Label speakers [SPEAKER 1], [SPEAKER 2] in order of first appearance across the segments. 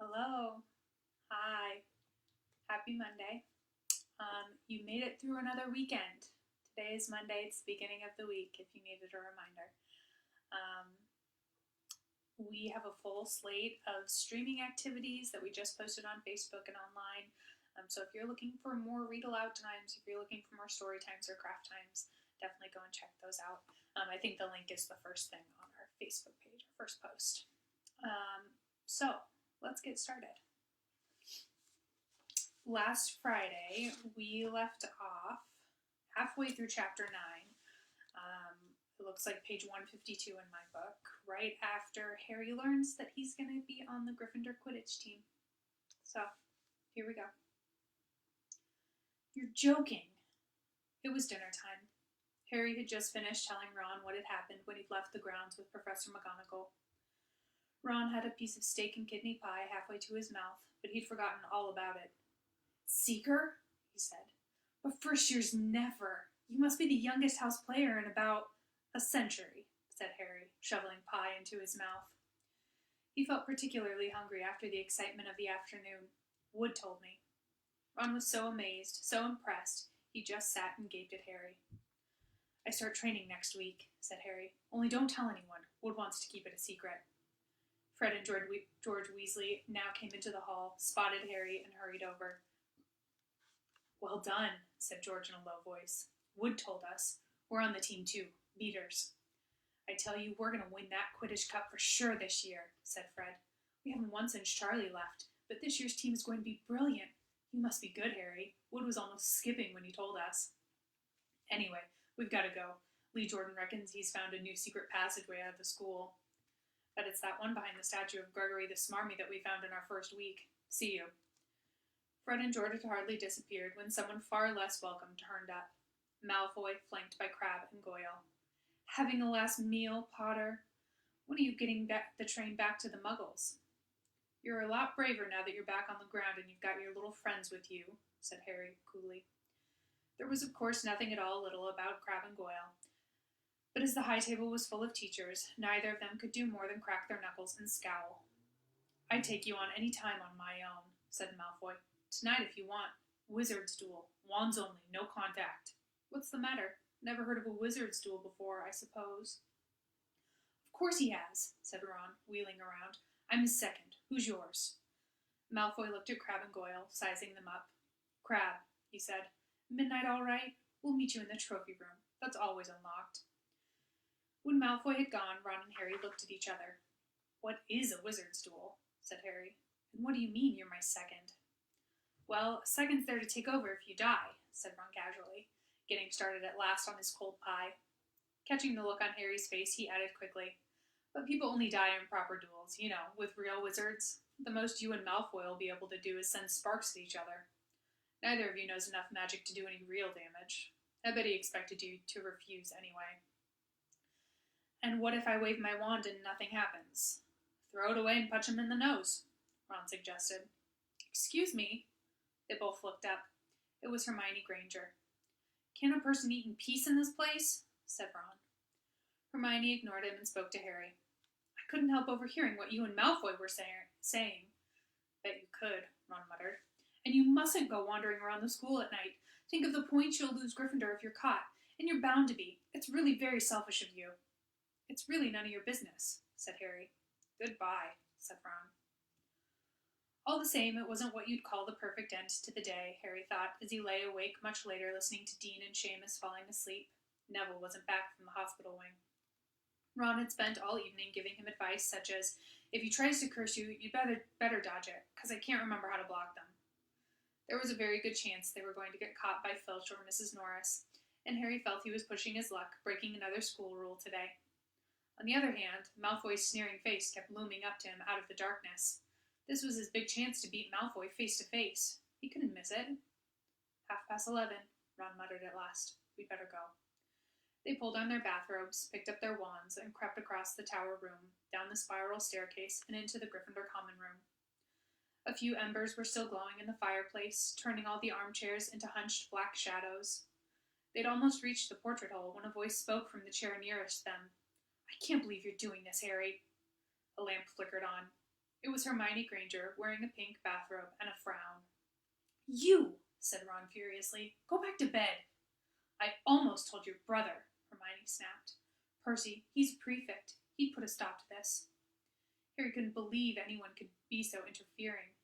[SPEAKER 1] Hello. Hi. Happy Monday. You made it through another weekend. Today is Monday. It's the beginning of the week, if you needed a reminder. Um, we have a full slate of streaming activities that we just posted on Facebook and online. So if you're looking for more read aloud times, if you're looking for more story times or craft times, definitely go and check those out. I think the link is the first thing on our Facebook page, our first post. So let's get started. Last Friday, we left off halfway through chapter 9. It looks like page 152 in my book, right after Harry learns that he's going to be on the Gryffindor Quidditch team. So, here we go. You're joking. It was dinner time. Harry had just finished telling Ron what had happened when he'd left the grounds with Professor McGonagall. Ron had a piece of steak and kidney pie halfway to his mouth, but he'd forgotten all about it. Seeker? He said. But first years never. You must be the youngest house player in about a century, said Harry, shoveling pie into his mouth. He felt particularly hungry after the excitement of the afternoon. Wood told me. Ron was so amazed, so impressed, he just sat and gaped at Harry. I start training next week, said Harry. Only don't tell anyone. Wood wants to keep it a secret. Fred and George Weasley now came into the hall, spotted Harry, and hurried over. Well done, said George in a low voice. Wood told us. We're on the team too. Beaters. I tell you, we're going to win that Quidditch Cup for sure this year, said Fred. We haven't won since Charlie left, but this year's team is going to be brilliant. You must be good, Harry. Wood was almost skipping when he told us. Anyway, we've got to go. Lee Jordan reckons he's found a new secret passageway out of the school. But it's that one behind the statue of Gregory the Smarmy that we found in our first week. See you. Fred and George had hardly disappeared when someone far less welcome turned up. Malfoy, flanked by Crabbe and Goyle. Having a last meal, Potter? When are you getting the train back to the Muggles? You're a lot braver now that you're back on the ground and you've got your little friends with you, said Harry coolly. There was, of course, nothing at all little about Crabbe and Goyle. But as the high table was full of teachers, neither of them could do more than crack their knuckles and scowl. I'd take you on any time on my own, said Malfoy. Tonight if you want. Wizard's duel. Wands only. No contact. What's the matter? Never heard of a wizard's duel before, I suppose. Of course he has, said Ron, wheeling around. I'm his second. Who's yours? Malfoy looked at Crabbe and Goyle, sizing them up. Crabbe, he said. Midnight all right? We'll meet you in the trophy room. That's always unlocked. When Malfoy had gone, Ron and Harry looked at each other. What is a wizard's duel? Said Harry. And what do you mean you're my second? Well, a second's there to take over if you die, said Ron casually, getting started at last on his cold pie. Catching the look on Harry's face, he added quickly, but people only die in proper duels, you know, with real wizards. The most you and Malfoy will be able to do is send sparks at each other. Neither of you knows enough magic to do any real damage. I bet he expected you to refuse anyway. And what if I wave my wand and nothing happens? Throw it away and punch him in the nose, Ron suggested. Excuse me? They both looked up. It was Hermione Granger. Can a person eat in peace in this place? Said Ron. Hermione ignored him and spoke to Harry. I couldn't help overhearing what you and Malfoy were saying. Bet you could, Ron muttered. And you mustn't go wandering around the school at night. Think of the points you'll lose Gryffindor if you're caught. And you're bound to be. It's really very selfish of you. It's really none of your business, said Harry. Goodbye, said Ron. All the same, it wasn't what you'd call the perfect end to the day, Harry thought, as he lay awake much later listening to Dean and Seamus falling asleep. Neville wasn't back from the hospital wing. Ron had spent all evening giving him advice such as, if he tries to curse you, you'd better dodge it, because I can't remember how to block them. There was a very good chance they were going to get caught by Filch or Mrs. Norris, and Harry felt he was pushing his luck, breaking another school rule today. On the other hand, Malfoy's sneering face kept looming up to him out of the darkness. This was his big chance to beat Malfoy face to face. He couldn't miss it. 11:30, Ron muttered at last. We'd better go. They pulled on their bathrobes, picked up their wands, and crept across the tower room, down the spiral staircase, and into the Gryffindor common room. A few embers were still glowing in the fireplace, turning all the armchairs into hunched black shadows. They'd almost reached the portrait hole when a voice spoke from the chair nearest them. I can't believe you're doing this, Harry. A lamp flickered on. It was Hermione Granger, wearing a pink bathrobe and a frown. "You!" said Ron furiously. "Go back to bed." "I almost told your brother," Hermione snapped. "Percy, he's a prefect. He'd put a stop to this." Harry couldn't believe anyone could be so interfering.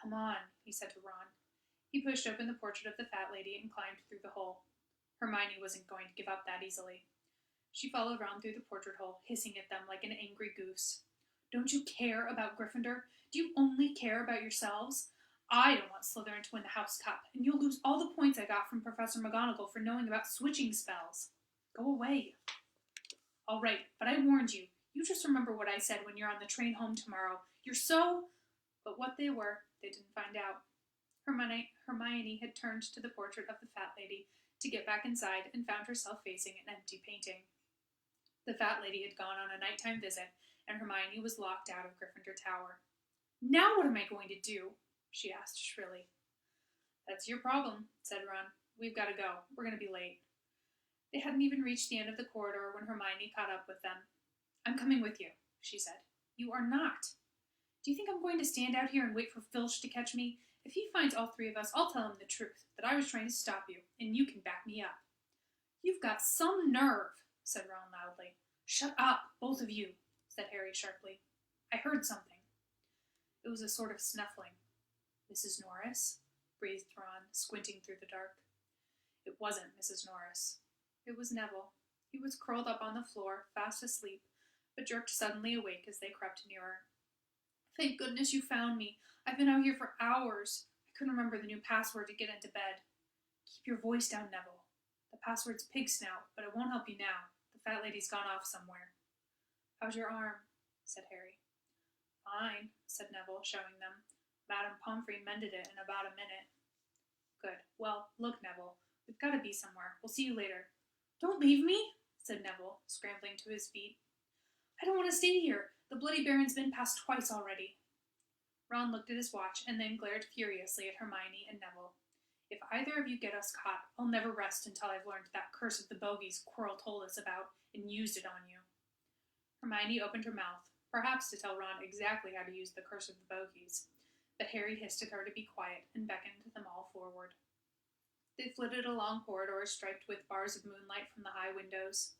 [SPEAKER 1] "Come on," he said to Ron. He pushed open the portrait of the fat lady and climbed through the hole. Hermione wasn't going to give up that easily. She followed Ron through the portrait hole, hissing at them like an angry goose. "Don't you care about Gryffindor? Do you only care about yourselves? I don't want Slytherin to win the House Cup, and you'll lose all the points I got from Professor McGonagall for knowing about switching spells. Go away." "All right, but I warned you. You just remember what I said when you're on the train home tomorrow. You're so—" But what they were, they didn't find out. Hermione had turned to the portrait of the fat lady to get back inside and found herself facing an empty painting. The fat lady had gone on a nighttime visit, and Hermione was locked out of Gryffindor Tower. "Now what am I going to do?" she asked shrilly. "That's your problem," said Ron. "We've got to go. We're going to be late." They hadn't even reached the end of the corridor when Hermione caught up with them. "I'm coming with you," she said. "You are not. Do you think I'm going to stand out here and wait for Filch to catch me? If he finds all three of us, I'll tell him the truth, that I was trying to stop you, and you can back me up." "You've got some nerve," said Ron loudly. "Shut up, both of you," said Harry sharply. "I heard something." It was a sort of snuffling. "Mrs. Norris?" breathed Ron, squinting through the dark. It wasn't Mrs. Norris. It was Neville. He was curled up on the floor, fast asleep, but jerked suddenly awake as they crept nearer. "Thank goodness you found me. I've been out here for hours. I couldn't remember the new password to get into bed." "Keep your voice down, Neville. The password's pig snout, but it won't help you now. The fat lady's gone off somewhere." "How's your arm?" said Harry. "Fine," said Neville, showing them. "Madame Pomfrey mended it in about a minute." "Good. Well, look, Neville. We've got to be somewhere. We'll see you later." "Don't leave me," said Neville, scrambling to his feet. "I don't want to stay here. The Bloody Baron's been past twice already." Ron looked at his watch and then glared furiously at Hermione and Neville. "If either of you get us caught, I'll never rest until I've learned that curse of the bogies Quirrell told us about and used it on you." Hermione opened her mouth, perhaps to tell Ron exactly how to use the curse of the bogies, but Harry hissed at her to be quiet and beckoned them all forward. They flitted along corridors striped with bars of moonlight from the high windows.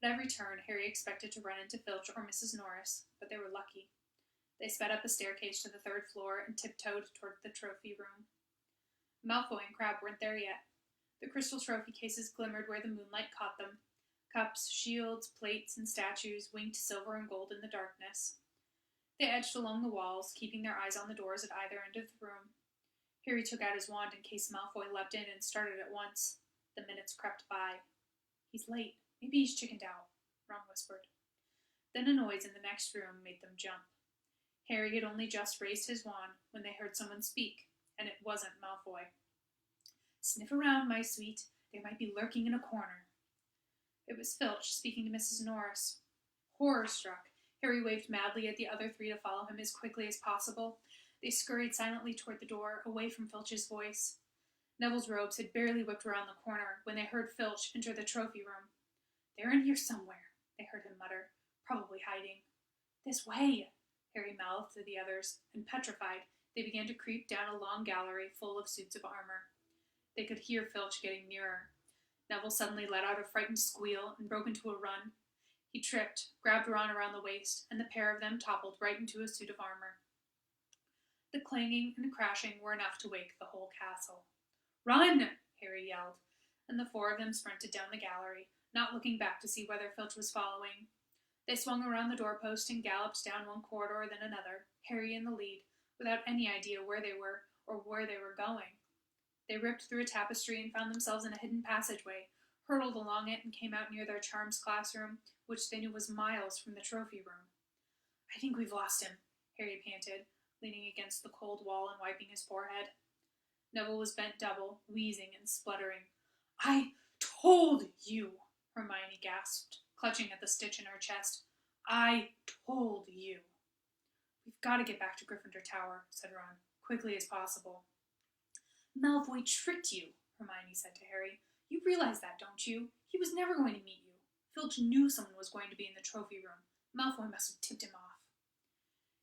[SPEAKER 1] At every turn, Harry expected to run into Filch or Mrs. Norris, but they were lucky. They sped up a staircase to the third floor and tiptoed toward the trophy room. Malfoy and Crabbe weren't there yet. The crystal trophy cases glimmered where the moonlight caught them. Cups, shields, plates, and statues winked silver and gold in the darkness. They edged along the walls, keeping their eyes on the doors at either end of the room. Harry took out his wand in case Malfoy leapt in and started at once. The minutes crept by. "He's late. Maybe he's chickened out," Ron whispered. Then a noise in the next room made them jump. Harry had only just raised his wand when they heard someone speak, and it wasn't Malfoy. "Sniff around, my sweet. They might be lurking in a corner." It was Filch speaking to Mrs. Norris. Horror-struck, Harry waved madly at the other three to follow him as quickly as possible. They scurried silently toward the door, away from Filch's voice. Neville's robes had barely whipped around the corner when they heard Filch enter the trophy room. "They're in here somewhere," they heard him mutter, "probably hiding." "This way," Harry mouthed to the others, and petrified, they began to creep down a long gallery full of suits of armor. They could hear Filch getting nearer. Neville suddenly let out a frightened squeal and broke into a run. He tripped, grabbed Ron around the waist, and the pair of them toppled right into a suit of armor. The clanging and crashing were enough to wake the whole castle. "Run!" Harry yelled, and the four of them sprinted down the gallery, not looking back to see whether Filch was following. They swung around the doorpost and galloped down one corridor then another, Harry in the lead, without any idea where they were or where they were going. They ripped through a tapestry and found themselves in a hidden passageway, hurtled along it and came out near their charms classroom, which they knew was miles from the trophy room. "I think we've lost him," Harry panted, leaning against the cold wall and wiping his forehead. Neville was bent double, wheezing and spluttering. "I told you," Hermione gasped, clutching at the stitch in her chest. "I told you." "We've got to get back to Gryffindor Tower," said Ron, "quickly as possible." "Malfoy tricked you," Hermione said to Harry. "You realize that, don't you? He was never going to meet you. Filch knew someone was going to be in the trophy room. Malfoy must have tipped him off."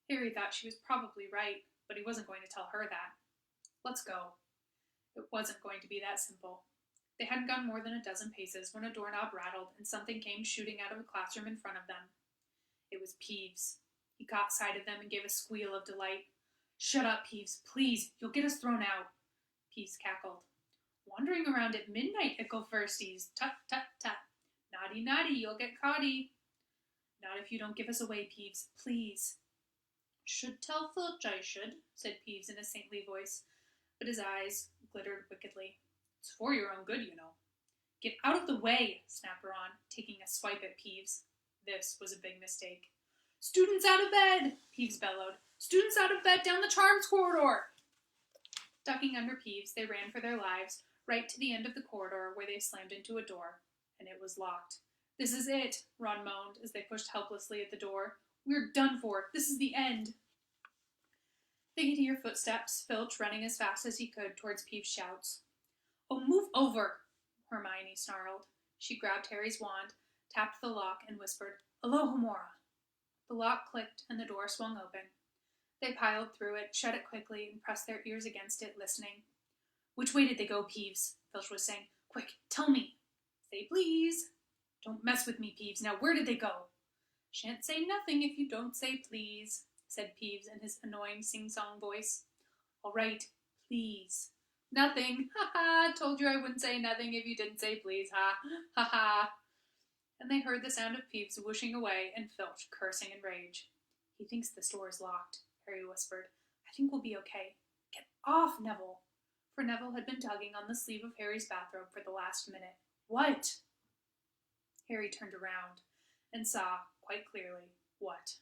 [SPEAKER 1] Harry thought she was probably right, but he wasn't going to tell her that. Let's go. It wasn't going to be that simple. They hadn't gone more than a dozen paces when a doorknob rattled and something came shooting out of a classroom in front of them. It was Peeves. He caught sight of them and gave a squeal of delight. "Shut up, Peeves, please, you'll get us thrown out." Peeves cackled. "Wandering around at midnight, ickle firsties. Tut, tut, tut. Naughty, naughty, you'll get caughty." "Not if you don't give us away, Peeves, please." "Should tell Filch I should," said Peeves in a saintly voice, but his eyes glittered wickedly. "It's for your own good, you know." "Get out of the way," snapped Ron, taking a swipe at Peeves. This was a big mistake. "Students out of bed!" Peeves bellowed. "Students out of bed down the Charms corridor!" Ducking under Peeves, they ran for their lives, right to the end of the corridor where they slammed into a door, and it was locked. "This is it," Ron moaned as they pushed helplessly at the door. "We're done for. This is the end." They could hear footsteps, Filch running as fast as he could towards Peeves' shouts. "Oh, move over," Hermione snarled. She grabbed Harry's wand, tapped the lock, and whispered, "Alohomora." The lock clicked and the door swung open. They piled through it, shut it quickly, and pressed their ears against it, listening. "Which way did they go, Peeves?" Filch was saying. "Quick, tell me." "Say please." "Don't mess with me, Peeves. Now where did they go?" "Shan't say nothing if you don't say please," said Peeves in his annoying sing-song voice. "All right, please." "Nothing. Ha ha. Told you I wouldn't say nothing if you didn't say please. Ha ha ha." And they heard the sound of Peeves whooshing away and Filch cursing in rage. "He thinks this door is locked," Harry whispered. "I think we'll be okay. Get off, Neville." For Neville had been tugging on the sleeve of Harry's bathrobe for the last minute. "What?" Harry turned around and saw, quite clearly, what.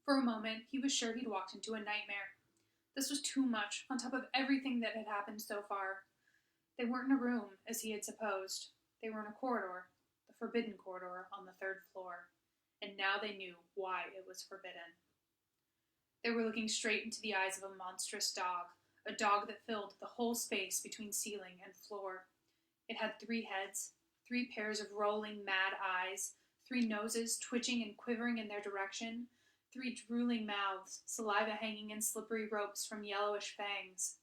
[SPEAKER 1] For a moment, he was sure he'd walked into a nightmare. This was too much, on top of everything that had happened so far. They weren't in a room, as he had supposed. They were in a corridor, the forbidden corridor on the 3rd floor. And now they knew why it was forbidden. They were looking straight into the eyes of a monstrous dog, a dog that filled the whole space between ceiling and floor. It had 3 heads, 3 pairs of rolling, mad eyes, 3 noses twitching and quivering in their direction, 3 drooling mouths, saliva hanging in slippery ropes from yellowish fangs.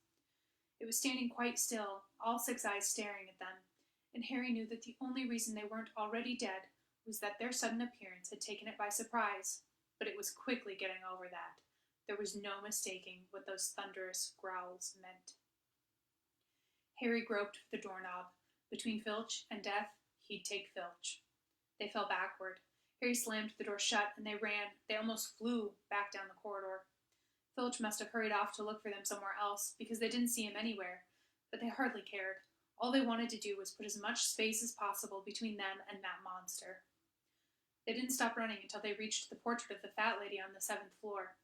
[SPEAKER 1] It was standing quite still, all 6 eyes staring at them, and Harry knew that the only reason they weren't already dead was that their sudden appearance had taken it by surprise, but it was quickly getting over that. There was no mistaking what those thunderous growls meant. Harry groped for the doorknob. Between Filch and death, he'd take Filch. They fell backward. Harry slammed the door shut, and they ran. They almost flew back down the corridor. Filch must have hurried off to look for them somewhere else, because they didn't see him anywhere. But they hardly cared. All they wanted to do was put as much space as possible between them and that monster. They didn't stop running until they reached the portrait of the fat lady on the 7th floor.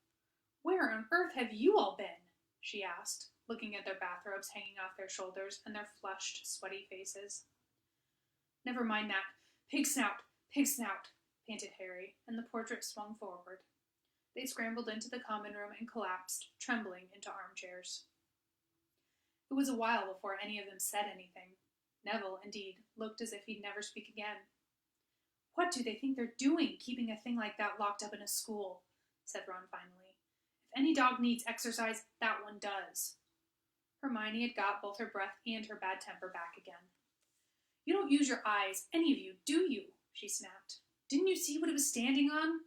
[SPEAKER 1] "Where on earth have you all been?" she asked, looking at their bathrobes hanging off their shoulders and their flushed, sweaty faces. "Never mind that. Pig snout, panted Harry, and the portrait swung forward. They scrambled into the common room and collapsed, trembling, into armchairs. It was a while before any of them said anything. Neville, indeed, looked as if he'd never speak again. "What do they think they're doing, keeping a thing like that locked up in a school?" said Ron finally. "If any dog needs exercise, that one does." Hermione had got both her breath and her bad temper back again. "You don't use your eyes, any of you, do you?" she snapped. "Didn't you see what it was standing on?"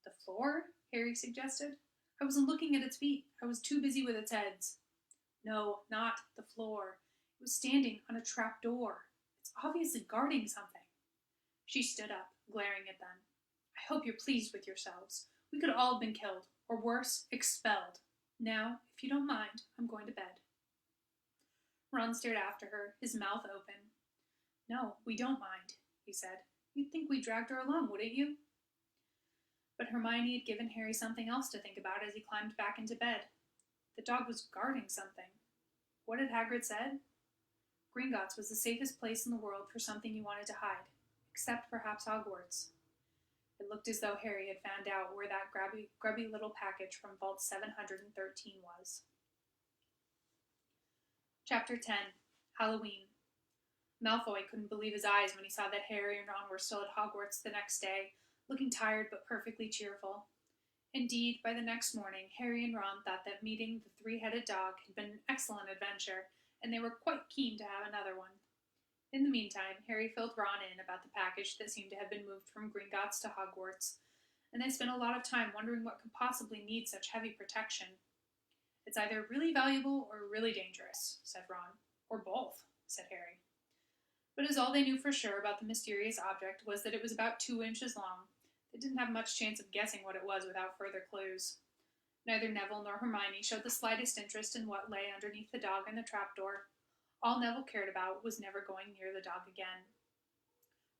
[SPEAKER 1] "The floor?" Harry suggested. "I wasn't looking at its feet. I was too busy with its heads." "No, not the floor. It was standing on a trap door. It's obviously guarding something." She stood up, glaring at them. "I hope you're pleased with yourselves. We could all have been killed, or worse, expelled. Now, if you don't mind, I'm going to bed." Ron stared after her, his mouth open. "No, we don't mind," he said. "You'd think we dragged her along, wouldn't you?" But Hermione had given Harry something else to think about as he climbed back into bed. The dog was guarding something. What had Hagrid said? Gringotts was the safest place in the world for something you wanted to hide, except perhaps Hogwarts. It looked as though Harry had found out where that grubby little package from Vault 713 was. Chapter 10. Halloween. Malfoy couldn't believe his eyes when he saw that Harry and Ron were still at Hogwarts the next day, looking tired but perfectly cheerful. Indeed, by the next morning, Harry and Ron thought that meeting the three-headed dog had been an excellent adventure, and they were quite keen to have another one. In the meantime, Harry filled Ron in about the package that seemed to have been moved from Gringotts to Hogwarts, and they spent a lot of time wondering what could possibly need such heavy protection. "It's either really valuable or really dangerous," said Ron. "Or both," said Harry. But as all they knew for sure about the mysterious object was that it was about 2 inches long, they didn't have much chance of guessing what it was without further clues. Neither Neville nor Hermione showed the slightest interest in what lay underneath the dog and the trapdoor. All Neville cared about was never going near the dog again.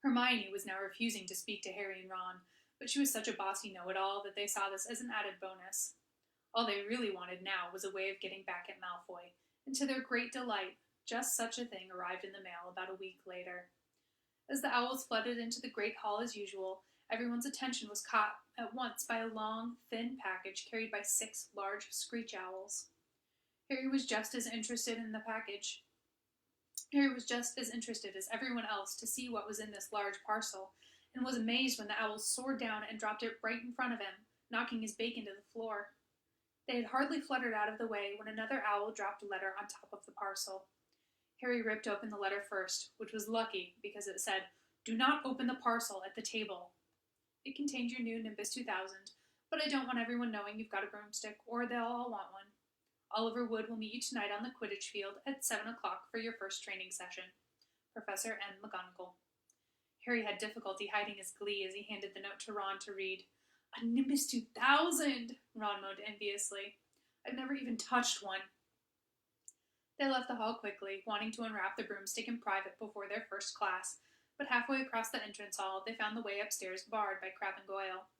[SPEAKER 1] Hermione was now refusing to speak to Harry and Ron, but she was such a bossy know-it-all that they saw this as an added bonus. All they really wanted now was a way of getting back at Malfoy, and to their great delight, just such a thing arrived in the mail about a week later. As the owls flooded into the great hall as usual, everyone's attention was caught at once by a long, thin package carried by 6 large screech owls. Harry was just as interested as everyone else to see what was in this large parcel, and was amazed when the owls soared down and dropped it right in front of him, knocking his bacon to the floor. They had hardly fluttered out of the way when another owl dropped a letter on top of the parcel. Harry ripped open the letter first, which was lucky because it said, "Do not open the parcel at the table." It contained your new Nimbus 2000, but I don't want everyone knowing you've got a broomstick, or they'll all want one. Oliver Wood will meet you tonight on the Quidditch field at 7 o'clock for your first training session. Professor M. McGonagall. Harry had difficulty hiding his glee as he handed the note to Ron to read. "A Nimbus 2000!" Ron moaned enviously. "I've never even touched one." They left the hall quickly, wanting to unwrap the broomstick in private before their first class, but halfway across the entrance hall they found the way upstairs barred by Crabbe and Goyle.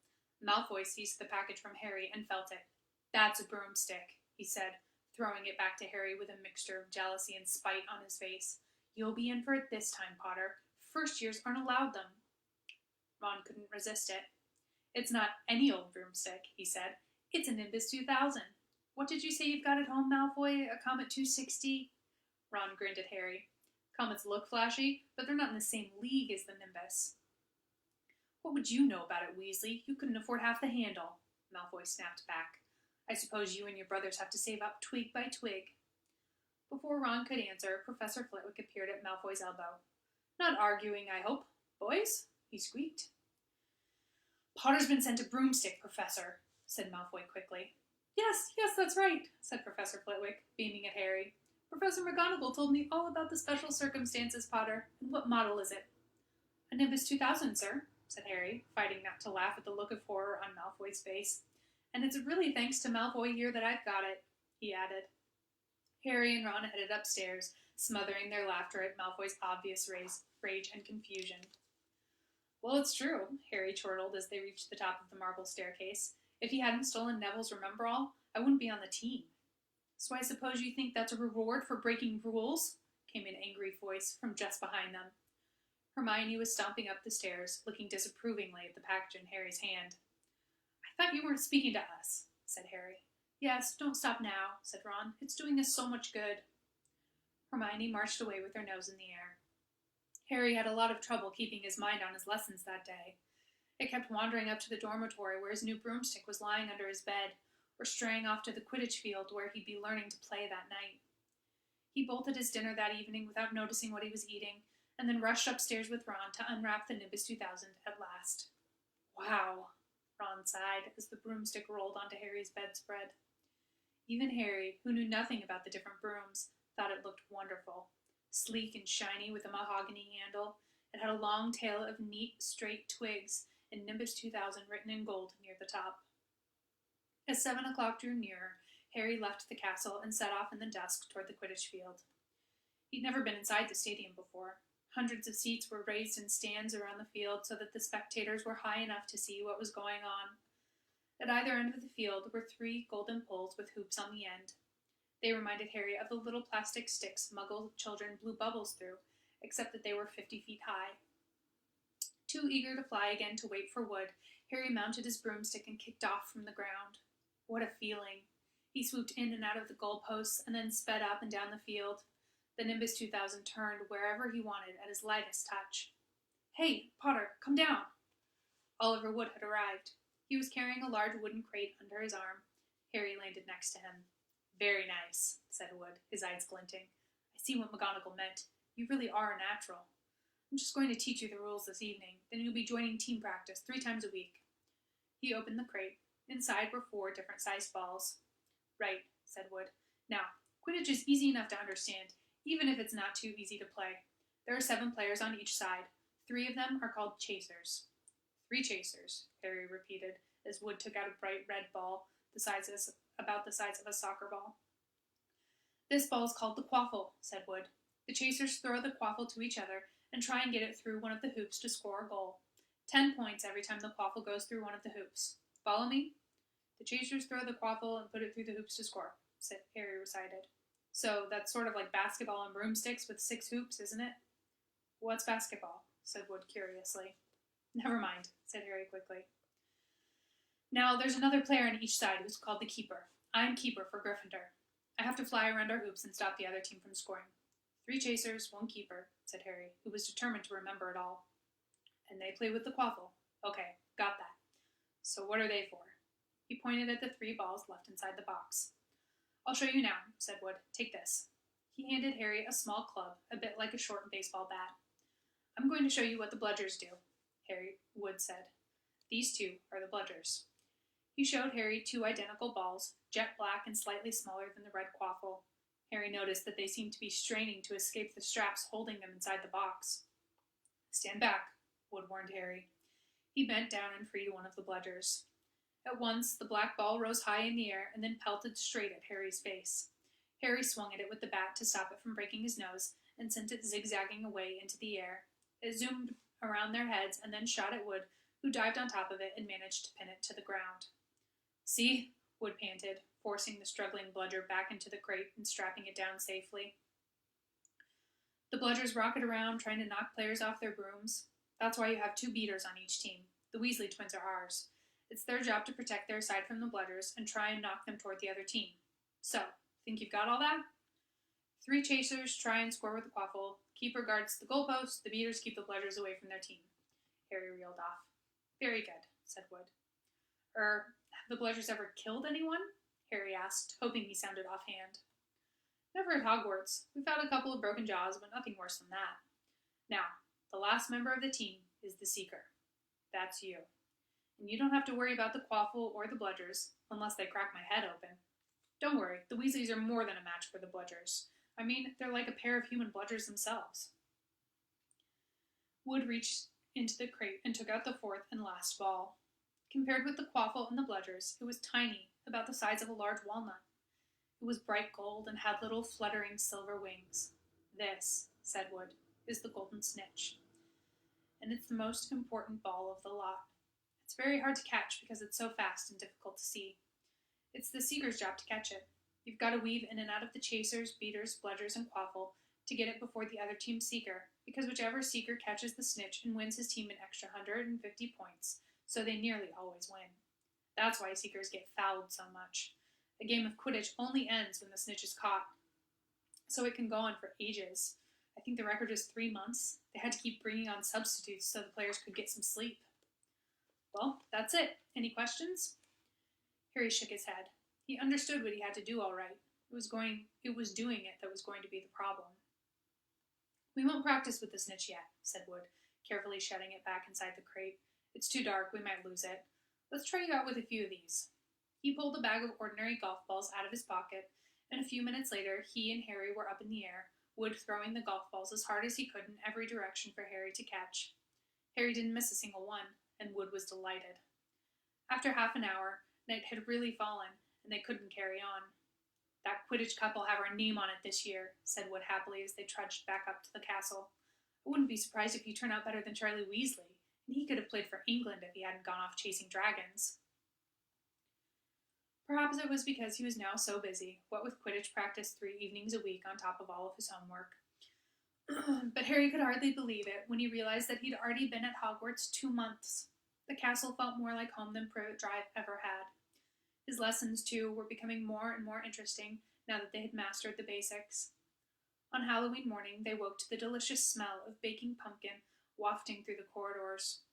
[SPEAKER 1] Malfoy seized the package from Harry and felt it. "That's a broomstick," he said, throwing it back to Harry with a mixture of jealousy and spite on his face. "You'll be in for it this time, Potter. First years aren't allowed them." Ron couldn't resist it. "It's not any old broomstick," he said. "It's a Nimbus 2000. What did you say you've got at home, Malfoy? A Comet 260? Ron grinned at Harry. "Comets look flashy, but they're not in the same league as the Nimbus." "What would you know about it, Weasley? You couldn't afford half the handle," Malfoy snapped back. "I suppose you and your brothers have to save up twig by twig." Before Ron could answer, Professor Flitwick appeared at Malfoy's elbow. "Not arguing, I hope, boys?" he squeaked. "Potter's been sent a broomstick, Professor," said Malfoy quickly. Yes, that's right," said Professor Flitwick, beaming at Harry. "Professor McGonagall told me all about the special circumstances, Potter. And what model is it?" "A Nimbus 2000, sir," said Harry, fighting not to laugh at the look of horror on Malfoy's face. "And it's really thanks to Malfoy here that I've got it," he added. Harry and Ron headed upstairs, smothering their laughter at Malfoy's obvious rage and confusion. "Well, it's true," Harry chortled as they reached the top of the marble staircase. "If he hadn't stolen Neville's Remember-All, I wouldn't be on the team." "So I suppose you think that's a reward for breaking rules?" came an angry voice from just behind them. Hermione was stomping up the stairs, looking disapprovingly at the package in Harry's hand. "I thought you weren't speaking to us," said Harry. "Yes, don't stop now," said Ron. "It's doing us so much good." Hermione marched away with her nose in the air. Harry had a lot of trouble keeping his mind on his lessons that day. It kept wandering up to the dormitory where his new broomstick was lying under his bed, or straying off to the Quidditch field where he'd be learning to play that night. He bolted his dinner that evening without noticing what he was eating, and then rushed upstairs with Ron to unwrap the Nimbus 2000 at last. "Wow," Ron sighed as the broomstick rolled onto Harry's bedspread. Even Harry, who knew nothing about the different brooms, thought it looked wonderful. Sleek and shiny with a mahogany handle, it had a long tail of neat, straight twigs, and Nimbus 2000 written in gold near the top. As 7 o'clock drew nearer, Harry left the castle and set off in the dusk toward the Quidditch field. He'd never been inside the stadium before. Hundreds of seats were raised in stands around the field so that the spectators were high enough to see what was going on. At either end of the field were 3 golden poles with hoops on the end. They reminded Harry of the little plastic sticks Muggle children blew bubbles through, except that they were 50 feet high. Too eager to fly again to wait for Wood, Harry mounted his broomstick and kicked off from the ground. What a feeling! He swooped in and out of the goalposts and then sped up and down the field. The Nimbus 2000 turned wherever he wanted at his lightest touch. "Hey, Potter, come down!" Oliver Wood had arrived. He was carrying a large wooden crate under his arm. Harry landed next to him. "Very nice," said Wood, his eyes glinting. "I see what McGonagall meant. You really are a natural. I'm just going to teach you the rules this evening. Then you'll be joining team practice 3 times a week." He opened the crate. Inside were 4 different-sized balls. "Right," said Wood. "Now, Quidditch is easy enough to understand, even if it's not too easy to play. There are 7 players on each side. 3 of them are called chasers." 3 chasers," Harry repeated, as Wood took out a bright red ball about the size of a soccer ball. "This ball is called the quaffle," said Wood. "The chasers throw the quaffle to each other and try and get it through one of the hoops to score a goal. 10 points every time the quaffle goes through one of the hoops. Follow me?" "The chasers throw the quaffle and put it through the hoops to score," Harry recited. "So that's sort of like basketball and broomsticks with 6 hoops, isn't it?" "What's basketball?" said Wood curiously. "Never mind," said Harry quickly. "Now, there's another player on each side who's called the keeper. I'm keeper for Gryffindor. I have to fly around our hoops and stop the other team from scoring. 3 chasers, 1 keeper," said Harry, who was determined to remember it all. "And they play with the quaffle. Okay, got that. So what are they for?" He pointed at the 3 balls left inside the box. "I'll show you now," said Wood. "Take this." He handed Harry a small club, a bit like a short baseball bat. "I'm going to show you what the bludgers do," Wood said. "These 2 are the bludgers." He showed Harry 2 identical balls, jet black and slightly smaller than the red quaffle. Harry noticed that they seemed to be straining to escape the straps holding them inside the box. "Stand back," Wood warned Harry. He bent down and freed one of the bludgers. At once, the black ball rose high in the air and then pelted straight at Harry's face. Harry swung at it with the bat to stop it from breaking his nose and sent it zigzagging away into the air. It zoomed around their heads and then shot at Wood, who dived on top of it and managed to pin it to the ground. "See?" Wood panted, forcing the struggling bludger back into the crate and strapping it down safely. "The bludgers rocket around, trying to knock players off their brooms. That's why you have 2 beaters on each team. The Weasley Twins are ours. It's their job to protect their side from the bludgers and try and knock them toward the other team. So, think you've got all that? 3 chasers try and score with the quaffle. Keeper guards the goalpost. The beaters keep the bludgers away from their team." Harry reeled off. "Very good," said Wood. Have the bludgers ever killed anyone?" Harry asked, hoping he sounded offhand. "Never at Hogwarts. We've had a couple of broken jaws, but nothing worse than that. Now, the last member of the team is the Seeker. That's you. And you don't have to worry about the quaffle or the bludgers, unless they crack my head open. Don't worry, the Weasleys are more than a match for the bludgers. I mean, they're like a pair of human bludgers themselves." Wood reached into the crate and took out the 4th and last ball. Compared with the quaffle and the bludgers, it was tiny, about the size of a large walnut. It was bright gold and had little fluttering silver wings. "This," said Wood, "is the golden snitch. And it's the most important ball of the lot. It's very hard to catch because it's so fast and difficult to see. It's the Seeker's job to catch it. You've got to weave in and out of the chasers, beaters, bludgers, and quaffle to get it before the other team's Seeker, because whichever Seeker catches the snitch and wins his team an extra 150 points, so they nearly always win. That's why Seekers get fouled so much. A game of Quidditch only ends when the snitch is caught, so it can go on for ages. I think the record is 3 months. They had to keep bringing on substitutes so the players could get some sleep." "Well, that's it. Any questions?" Harry shook his head. He understood what he had to do all right. It was doing it that was going to be the problem. "We won't practice with the snitch yet," said Wood, carefully shutting it back inside the crate. "It's too dark. We might lose it. Let's try you out with a few of these." He pulled a bag of ordinary golf balls out of his pocket, and a few minutes later he and Harry were up in the air, Wood throwing the golf balls as hard as he could in every direction for Harry to catch. Harry didn't miss a single one, and Wood was delighted. After half an hour, night had really fallen, and they couldn't carry on. "That Quidditch Cup will have our name on it this year," said Wood happily as they trudged back up to the castle. "I wouldn't be surprised if you turn out better than Charlie Weasley, and he could have played for England if he hadn't gone off chasing dragons." Perhaps it was because he was now so busy, what with Quidditch practice 3 evenings a week on top of all of his homework. But Harry could hardly believe it when he realized that he'd already been at Hogwarts 2 months. The castle felt more like home than Privet Drive ever had. His lessons, too, were becoming more and more interesting now that they had mastered the basics. On Halloween morning, they woke to the delicious smell of baking pumpkin wafting through the corridors.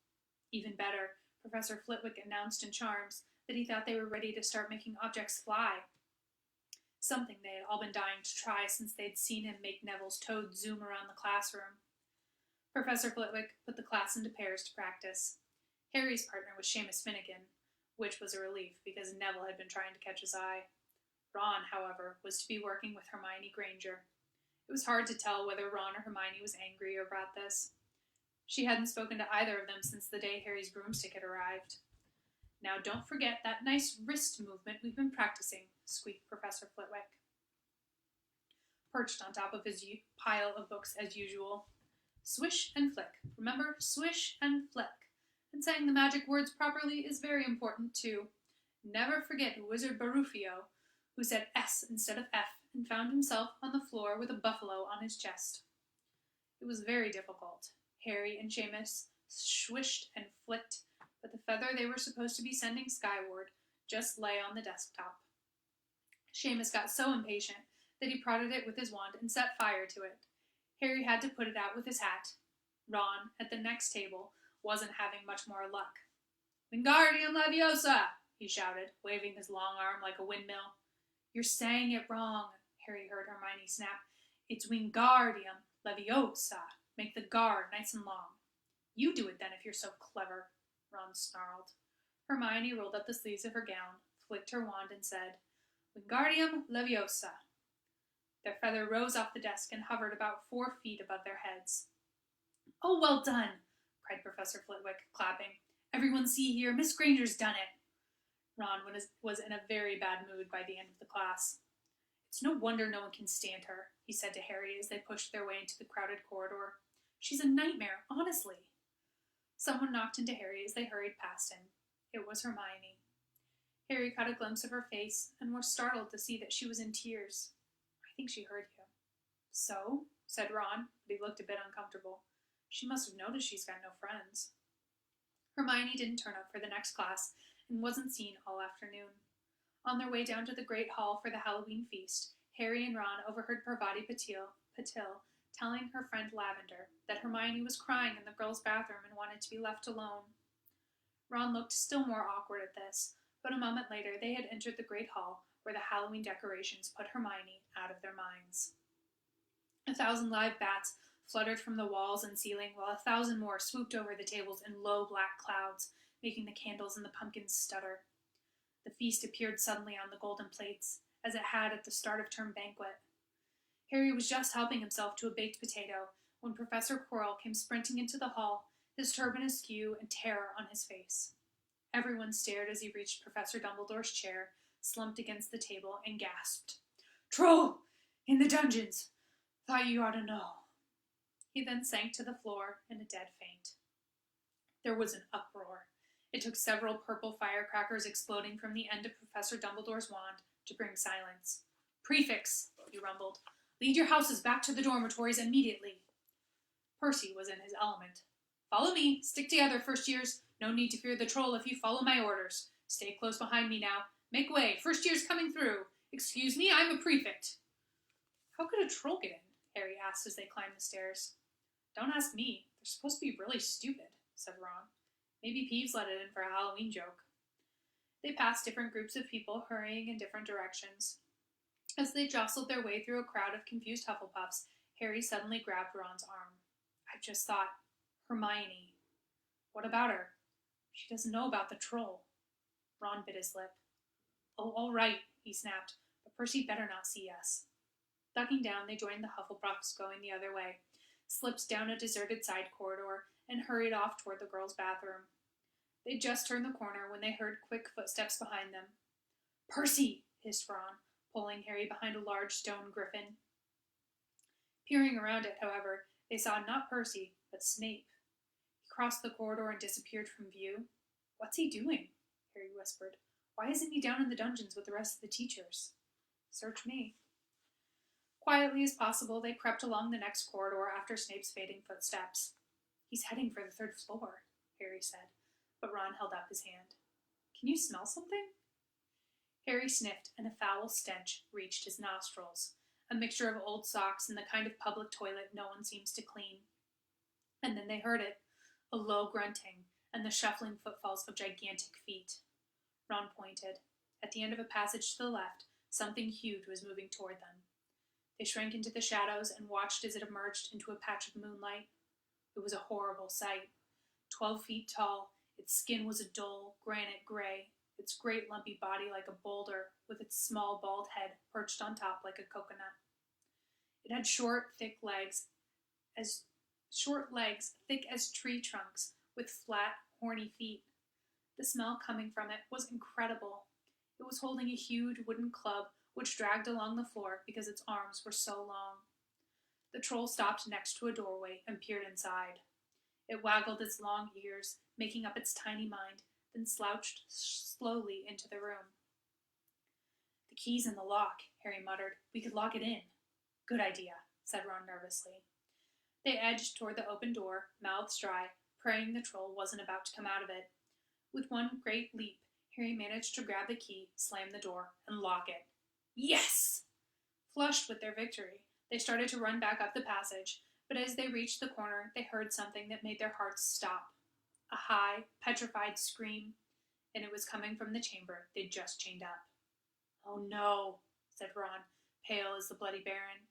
[SPEAKER 1] Even better, Professor Flitwick announced in charms that he thought they were ready to start making objects fly, something they had all been dying to try since they'd seen him make Neville's toad zoom around the classroom. Professor Flitwick put the class into pairs to practice. Harry's partner was Seamus Finnegan, which was a relief because Neville had been trying to catch his eye. Ron, however, was to be working with Hermione Granger. It was hard to tell whether Ron or Hermione was angry about this. She hadn't spoken to either of them since the day Harry's broomstick had arrived. "Now don't forget that nice wrist movement we've been practicing," squeaked Professor Flitwick, perched on top of his pile of books as usual. "Swish and flick. Remember, swish and flick. And saying the magic words properly is very important, too. Never forget Wizard Barufio, who said S instead of F and found himself on the floor with a buffalo on his chest." It was very difficult. Harry and Seamus swished and flicked, but the feather they were supposed to be sending skyward just lay on the desktop. Seamus got so impatient that he prodded it with his wand and set fire to it. Harry had to put it out with his hat. Ron, at the next table, wasn't having much more luck. "Wingardium Leviosa!" he shouted, waving his long arm like a windmill. "You're saying it wrong," Harry heard Hermione snap. "It's Wingardium Leviosa. Make the guard nice and long." "You do it then if you're so clever," Ron snarled. Hermione rolled up the sleeves of her gown, flicked her wand, and said, "Wingardium Leviosa." Their feather rose off the desk and hovered about 4 feet above their heads. "Oh, well done!" cried Professor Flitwick, clapping. "Everyone see here, Miss Granger's done it." Ron was in a very bad mood by the end of the class. "It's no wonder no one can stand her," he said to Harry as they pushed their way into the crowded corridor. "She's a nightmare, honestly." Someone knocked into Harry as they hurried past him. It was Hermione. Harry caught a glimpse of her face and was startled to see that she was in tears. "I think she heard you." "So?" said Ron, but he looked a bit uncomfortable. "She must have noticed she's got no friends." Hermione didn't turn up for the next class and wasn't seen all afternoon. On their way down to the great hall for the Halloween feast, Harry and Ron overheard Parvati Patil telling her friend Lavender that Hermione was crying in the girls' bathroom and wanted to be left alone. Ron looked still more awkward at this, but a moment later they had entered the great hall where the Halloween decorations put Hermione out of their minds. 1,000 live bats fluttered from the walls and ceiling, while 1,000 more swooped over the tables in low black clouds, making the candles and the pumpkins stutter. The feast appeared suddenly on the golden plates, as it had at the start of term banquet. Harry was just helping himself to a baked potato when Professor Quirrell came sprinting into the hall, his turban askew and terror on his face. Everyone stared as he reached Professor Dumbledore's chair, slumped against the table, and gasped, "Troll! In the dungeons! Thought you ought to know." He then sank to the floor in a dead faint. There was an uproar. It took several purple firecrackers exploding from the end of Professor Dumbledore's wand to bring silence. "Prefects," he rumbled, "lead your houses back to the dormitories immediately." Percy was in his element. "Follow me. Stick together, first years. No need to fear the troll if you follow my orders. Stay close behind me now. Make way. First year's coming through. Excuse me, I'm a prefect." "How could a troll get in?" Harry asked as they climbed the stairs. "Don't ask me. They're supposed to be really stupid," said Ron. "Maybe Peeves let it in for a Halloween joke." They passed different groups of people hurrying in different directions. As they jostled their way through a crowd of confused Hufflepuffs, Harry suddenly grabbed Ron's arm. "I've just thought. Hermione." "What about her?" "She doesn't know about the troll." Ron bit his lip. "Oh, all right," he snapped, "but Percy better not see us." Ducking down, they joined the Hufflepuffs going the other way, slipped down a deserted side corridor, and hurried off toward the girls' bathroom. They'd just turned the corner when they heard quick footsteps behind them. "Percy!" hissed Ron, pulling Harry behind a large stone griffin. Peering around it, however, they saw not Percy, but Snape. He crossed the corridor and disappeared from view. "What's he doing?" Harry whispered. "Why isn't he down in the dungeons with the rest of the teachers?" "Search me." Quietly as possible, they crept along the next corridor after Snape's fading footsteps. "He's heading for the 3rd floor," Harry said, but Ron held up his hand. "Can you smell something?" Harry sniffed, and a foul stench reached his nostrils, a mixture of old socks and the kind of public toilet no one seems to clean. And then they heard it, a low grunting, and the shuffling footfalls of gigantic feet. Ron pointed. At the end of a passage to the left, something huge was moving toward them. They shrank into the shadows and watched as it emerged into a patch of moonlight. It was a horrible sight. 12 feet tall, its skin was a dull, granite gray, its great lumpy body like a boulder, with its small bald head perched on top like a coconut. It had short legs thick as tree trunks, with flat, horny feet. The smell coming from it was incredible. It was holding a huge wooden club which dragged along the floor because its arms were so long. The troll stopped next to a doorway and peered inside. It waggled its long ears, making up its tiny mind, then slouched slowly into the room. "The key's in the lock," Harry muttered. "We could lock it in." "Good idea," said Ron nervously. They edged toward the open door, mouths dry, praying the troll wasn't about to come out of it. With one great leap, Harry managed to grab the key, slam the door, and lock it. Yes! Flushed with their victory, they started to run back up the passage, but as they reached the corner, they heard something that made their hearts stop. A high, petrified scream, and it was coming from the chamber they'd just chained up. "Oh no," said Ron, pale as the Bloody Baron.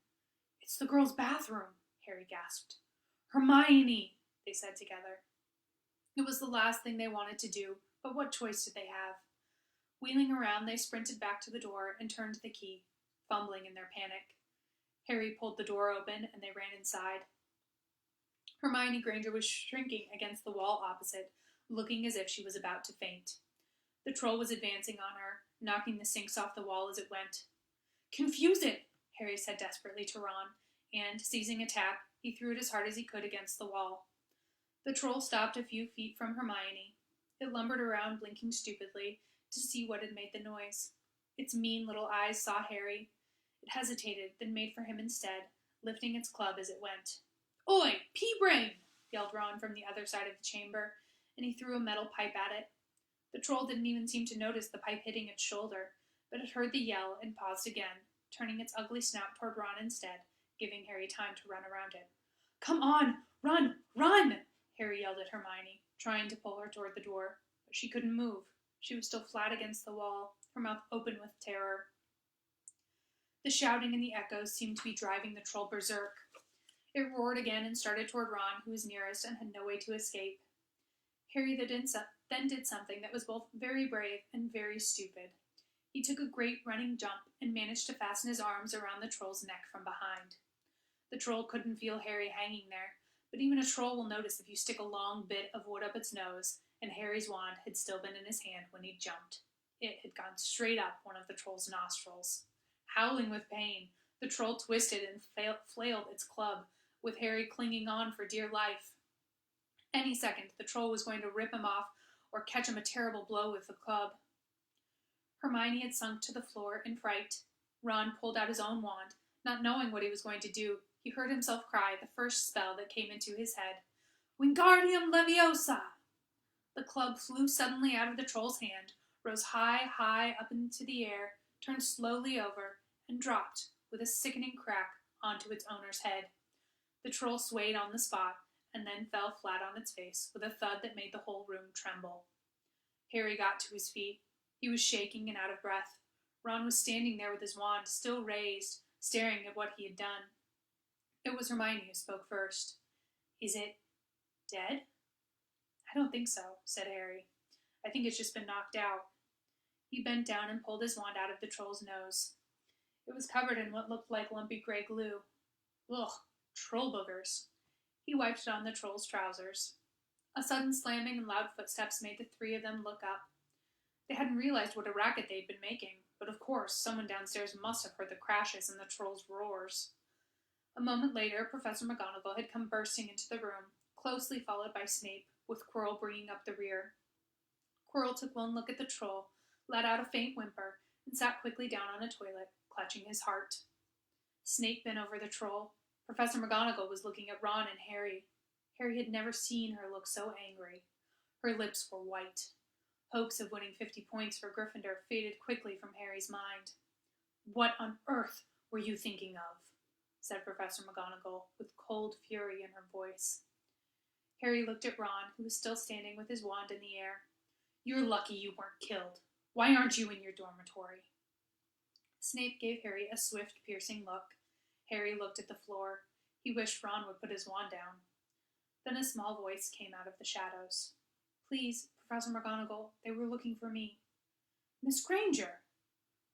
[SPEAKER 1] "It's the girls' bathroom," Harry gasped. "Hermione," they said together. It was the last thing they wanted to do, but what choice did they have? Wheeling around, they sprinted back to the door and turned the key, fumbling in their panic. Harry pulled the door open, and they ran inside. Hermione Granger was shrinking against the wall opposite, looking as if she was about to faint. The troll was advancing on her, knocking the sinks off the wall as it went. "Confuse it," Harry said desperately to Ron, and, seizing a tap, he threw it as hard as he could against the wall. The troll stopped a few feet from Hermione. It lumbered around, blinking stupidly, to see what had made the noise. Its mean little eyes saw Harry. It hesitated, then made for him instead, lifting its club as it went. "Oi, pea-brain!" yelled Ron from the other side of the chamber, and he threw a metal pipe at it. The troll didn't even seem to notice the pipe hitting its shoulder, but it heard the yell and paused again, turning its ugly snout toward Ron instead, giving Harry time to run around it. "Come on! Run! Run!" Harry yelled at Hermione, trying to pull her toward the door, but she couldn't move. She was still flat against the wall, her mouth open with terror. The shouting and the echoes seemed to be driving the troll berserk. It roared again and started toward Ron, who was nearest and had no way to escape. Harry then did something that was both very brave and very stupid. He took a great running jump and managed to fasten his arms around the troll's neck from behind. The troll couldn't feel Harry hanging there, but even a troll will notice if you stick a long bit of wood up its nose, and Harry's wand had still been in his hand when he jumped. It had gone straight up one of the troll's nostrils. Howling with pain, the troll twisted and flailed its club, with Harry clinging on for dear life. Any second, the troll was going to rip him off or catch him a terrible blow with the club. Hermione had sunk to the floor in fright. Ron pulled out his own wand. Not knowing what he was going to do, he heard himself cry the first spell that came into his head. "Wingardium Leviosa!" The club flew suddenly out of the troll's hand, rose high up into the air, turned slowly over, and dropped, with a sickening crack, onto its owner's head. The troll swayed on the spot, and then fell flat on its face, with a thud that made the whole room tremble. Harry got to his feet. He was shaking and out of breath. Ron was standing there with his wand still raised, staring at what he had done. It was Hermione who spoke first. "Is it dead?" "I don't think so," said Harry. "I think it's just been knocked out." He bent down and pulled his wand out of the troll's nose. It was covered in what looked like lumpy gray glue. Ugh, troll boogers. He wiped it on the troll's trousers. A sudden slamming and loud footsteps made the three of them look up. They hadn't realized what a racket they'd been making, but of course someone downstairs must have heard the crashes and the troll's roars. A moment later, Professor McGonagall had come bursting into the room, closely followed by Snape, with Quirrell bringing up the rear. Quirrell took one look at the troll, let out a faint whimper, and sat quickly down on a toilet, clutching his heart. Snape bent over the troll. Professor McGonagall was looking at Ron and Harry. Harry had never seen her look so angry. Her lips were white. Hopes of winning 50 points for Gryffindor faded quickly from Harry's mind. "What on earth were you thinking of?" said Professor McGonagall, with cold fury in her voice. Harry looked at Ron, who was still standing with his wand in the air. "You're lucky you weren't killed. Why aren't you in your dormitory?" Snape gave Harry a swift, piercing look. Harry looked at the floor. He wished Ron would put his wand down. Then a small voice came out of the shadows. "Please, Professor McGonagall, they were looking for me." "Miss Granger!"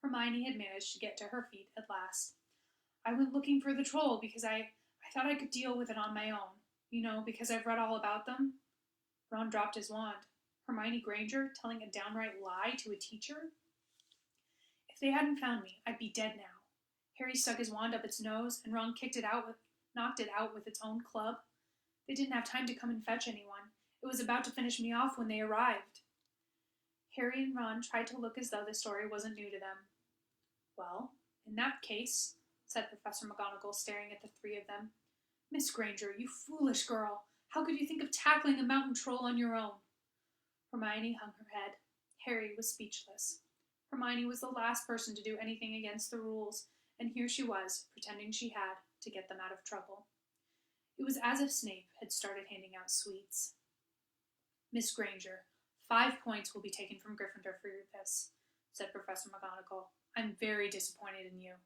[SPEAKER 1] Hermione had managed to get to her feet at last. "I went looking for the troll because I thought I could deal with it on my own. You know, because I've read all about them." Ron dropped his wand. Hermione Granger telling a downright lie to a teacher? "If they hadn't found me, I'd be dead now." Harry stuck his wand up its nose, and Ron knocked it out with its own club. "They didn't have time to come and fetch anyone. It was about to finish me off when they arrived." Harry and Ron tried to look as though the story wasn't new to them. "Well, in that case," said Professor McGonagall, staring at the three of them. "Miss Granger, you foolish girl! How could you think of tackling a mountain troll on your own?" Hermione hung her head. Harry was speechless. Hermione was the last person to do anything against the rules, and here she was, pretending she had, to get them out of trouble. It was as if Snape had started handing out sweets. "Miss Granger, 5 points will be taken from Gryffindor for this," said Professor McGonagall. "I'm very disappointed in you.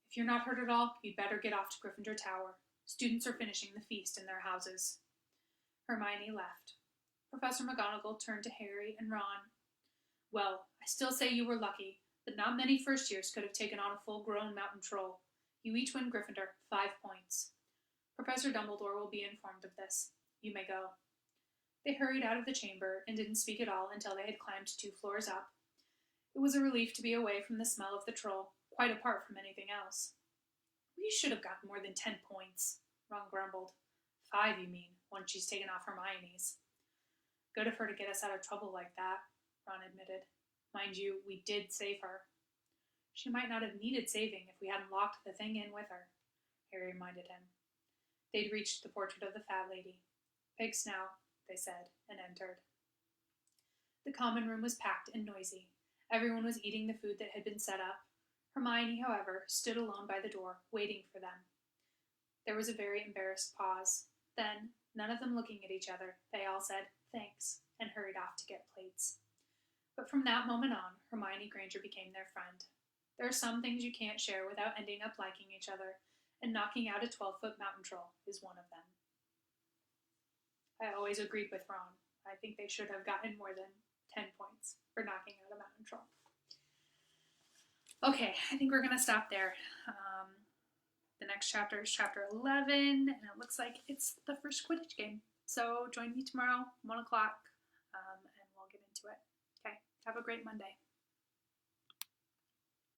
[SPEAKER 1] If you're not hurt at all, you'd better get off to Gryffindor Tower. Students are finishing the feast in their houses." Hermione left. Professor McGonagall turned to Harry and Ron. "Well, I still say you were lucky, but not many first years could have taken on a full-grown mountain troll. You each win Gryffindor 5 points. Professor Dumbledore will be informed of this. You may go." They hurried out of the chamber and didn't speak at all until they had climbed 2 floors up. It was a relief to be away from the smell of the troll, quite apart from anything else. "We should have gotten more than 10 points, Ron grumbled. 5, you mean, once she's taken off Hermione's." "Good of her to get us out of trouble like that," Ron admitted. "Mind you, we did save her." "She might not have needed saving if we hadn't locked the thing in with her," Harry reminded him. They'd reached the portrait of the fat lady. "Pigs now," they said, and entered. The common room was packed and noisy. Everyone was eating the food that had been set up. Hermione, however, stood alone by the door, waiting for them. There was a very embarrassed pause. Then, none of them looking at each other, they all said, "Thanks," and hurried off to get plates. But from that moment on, Hermione Granger became their friend. There are some things you can't share without ending up liking each other, and knocking out a 12-foot mountain troll is one of them. I always agreed with Ron. I think they should have gotten more than 10 points for knocking out a mountain troll. Okay, I think we're going to stop there. The next chapter is chapter 11, and it looks like it's the first Quidditch game. So join me tomorrow, 1 o'clock, and we'll get into it. Okay, have a great Monday.